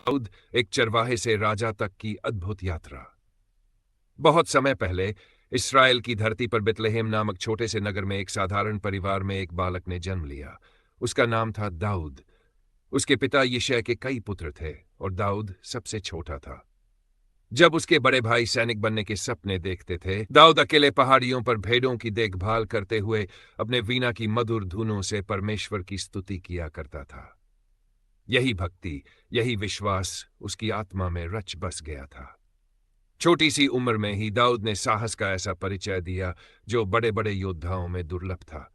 दाऊद एक चरवाहे से राजा तक की अद्भुत यात्रा। बहुत समय पहले इस्राएल की धरती पर बेतलेहम नामक छोटे से नगर में एक साधारण परिवार में एक बालक ने जन्म लिया। उसका नाम था दाऊद। उसके पिता यिशै के कई पुत्र थे और दाऊद सबसे छोटा था। जब उसके बड़े भाई सैनिक बनने के सपने देखते थे, दाऊद अकेले पहाड़ियों पर भेड़ों की देखभाल करते हुए अपने वीणा की मधुर धुनों से परमेश्वर की स्तुति किया करता था। यही भक्ति, यही विश्वास उसकी आत्मा में रच बस गया था। छोटी सी उम्र में ही दाऊद ने साहस का ऐसा परिचय दिया जो बड़े बड़े योद्धाओं में दुर्लभ था।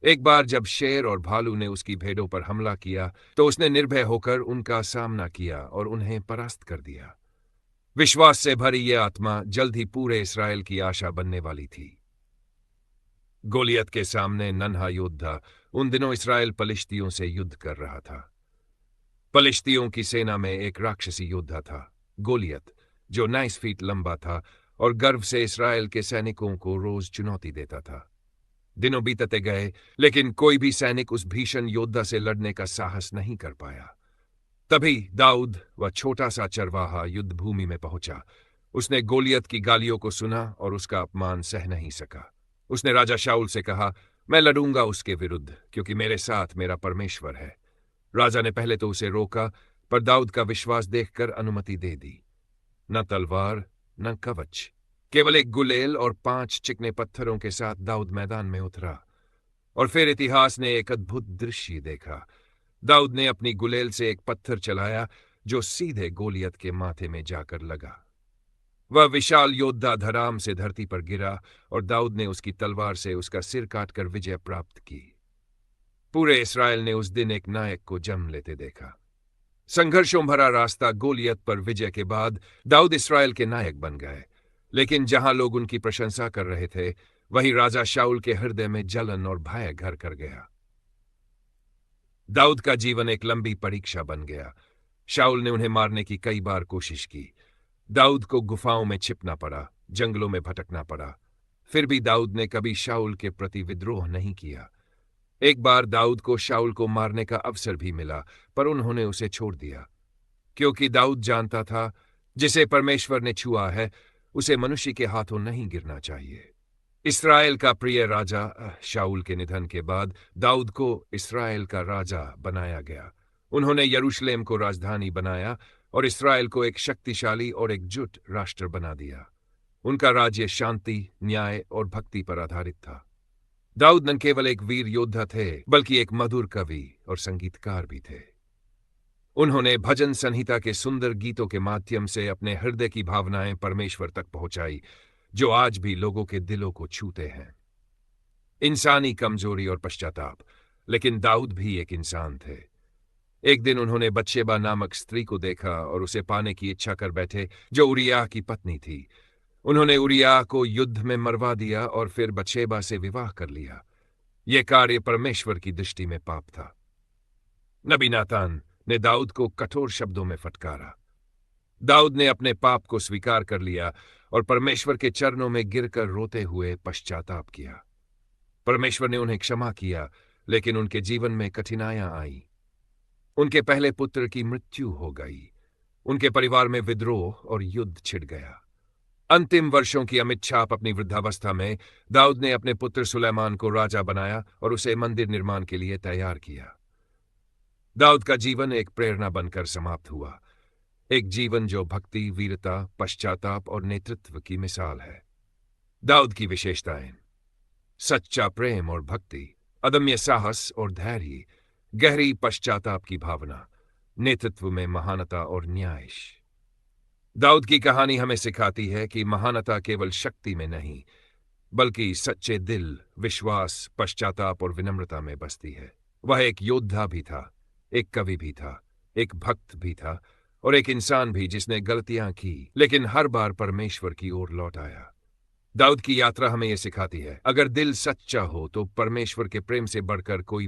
एक बार जब शेर और भालू ने उसकी भेड़ों पर हमला किया तो उसने निर्भय होकर उनका सामना किया और उन्हें परास्त कर दिया। विश्वास से भरी यह आत्मा जल्द ही पूरे इस्राएल की आशा बनने वाली थी। गोलियत के सामने नन्हा योद्धा उन दिनों इस्राएल पलिश्तियों से युद्ध कर रहा था। पलिश्तियों की सेना में एक राक्षसी योद्धा था, गोलियत, जो 9 फीट लंबा था और गर्व से इस्राएल के सैनिकों को रोज चुनौती देता था। दिनों बीतते गए, लेकिन कोई भी सैनिक उस भीषण योद्धा से लड़ने का साहस नहीं कर पाया। तभी दाऊद, वह छोटा सा चरवाहा, युद्ध भूमि में पहुंचा। उसने गोलियत की गालियों को सुना और उसका अपमान सह नहीं सका। उसने राजा शाऊल से कहा, मैं लड़ूंगा उसके विरुद्ध, क्योंकि मेरे साथ मेरा परमेश्वर है। राजा ने पहले तो उसे रोका, पर दाऊद का विश्वास देखकर अनुमति दे दी। न तलवार, न कवच, केवल एक गुलेल और 5 चिकने पत्थरों के साथ दाऊद मैदान में उतरा। और फिर इतिहास ने एक अद्भुत दृश्य देखा। दाऊद ने अपनी गुलेल से एक पत्थर चलाया जो सीधे गोलियत के माथे में जाकर लगा। वह विशाल योद्धा धड़ाम से धरती पर गिरा और दाऊद ने उसकी तलवार से उसका सिर काटकर विजय प्राप्त की। पूरे इस्राएल ने उस दिन एक नायक को जन्म लेते देखा। संघर्षों भरा रास्ता गोलियत पर विजय के बाद दाऊद इस्राएल के नायक बन गए। लेकिन जहां लोग उनकी प्रशंसा कर रहे थे, वहीं राजा शाऊल के हृदय में जलन और भय घर कर गया। दाऊद का जीवन एक लंबी परीक्षा बन गया। शाऊल ने उन्हें मारने की कई बार कोशिश की। दाऊद को गुफाओं में छिपना पड़ा, जंगलों में भटकना पड़ा। फिर भी दाऊद ने कभी शाऊल के प्रति विद्रोह नहीं किया। एक बार दाऊद को शाऊल को मारने का अवसर भी मिला, पर उन्होंने उसे छोड़ दिया, क्योंकि दाऊद जानता था, जिसे परमेश्वर ने छुआ है उसे मनुष्य के हाथों नहीं गिरना चाहिए। इस्राएल का प्रिय राजा शाऊल के निधन के बाद दाऊद को इस्राएल का राजा बनाया गया। उन्होंने यरूशलेम को राजधानी बनाया और इस्राएल को एक शक्तिशाली और एकजुट राष्ट्र बना दिया। उनका राज्य शांति, न्याय और भक्ति पर आधारित था। दाऊद न केवल एक वीर योद्धा थे, बल्कि एक मधुर कवि और संगीतकार भी थे। उन्होंने भजन संहिता के सुंदर गीतों के माध्यम से अपने हृदय की भावनाएं परमेश्वर तक पहुंचाई, जो आज भी लोगों के दिलों को छूते हैं। इंसानी कमजोरी और पश्चाताप, लेकिन दाऊद भी एक इंसान थे। एक दिन उन्होंने बत्शेबा नामक स्त्री को देखा और उसे पाने की इच्छा कर बैठे, जो उरिय्याह की पत्नी थी। उन्होंने उरिय्याह को युद्ध में मरवा दिया और फिर बत्शेबा से विवाह कर लिया। यह कार्य परमेश्वर की दृष्टि में पाप था। नबी नातान ने दाऊद को कठोर शब्दों में फटकारा। दाऊद ने अपने पाप को स्वीकार कर लिया और परमेश्वर के चरणों में गिरकर रोते हुए पश्चाताप किया। परमेश्वर ने उन्हें क्षमा किया, लेकिन उनके जीवन में कठिनाइयां आईं। उनके पहले पुत्र की मृत्यु हो गई। उनके परिवार में विद्रोह और युद्ध छिड़ गया। अंतिम वर्षों की अमित छाप अपनी वृद्धावस्था में दाऊद ने अपने पुत्र सुलेमान को राजा बनाया और उसे मंदिर निर्माण के लिए तैयार किया। दाऊद का जीवन एक प्रेरणा बनकर समाप्त हुआ, एक जीवन जो भक्ति, वीरता, पश्चाताप और नेतृत्व की मिसाल है। दाऊद की विशेषताएं: सच्चा प्रेम और भक्ति, अदम्य साहस और धैर्य, गहरी पश्चाताप की भावना, नेतृत्व में महानता और न्याय। दाऊद की कहानी हमें सिखाती है कि महानता केवल शक्ति में नहीं, बल्कि सच्चे दिल, विश्वास, पश्चाताप और विनम्रता में बसती है। वह एक योद्धा भी था, एक कवि भी था, एक भक्त भी था और एक इंसान भी जिसने गलतियां की, लेकिन हर बार परमेश्वर की ओर लौट आया। दाऊद की यात्रा हमें यह सिखाती है, अगर दिल सच्चा हो तो परमेश्वर के प्रेम से बढ़कर कोई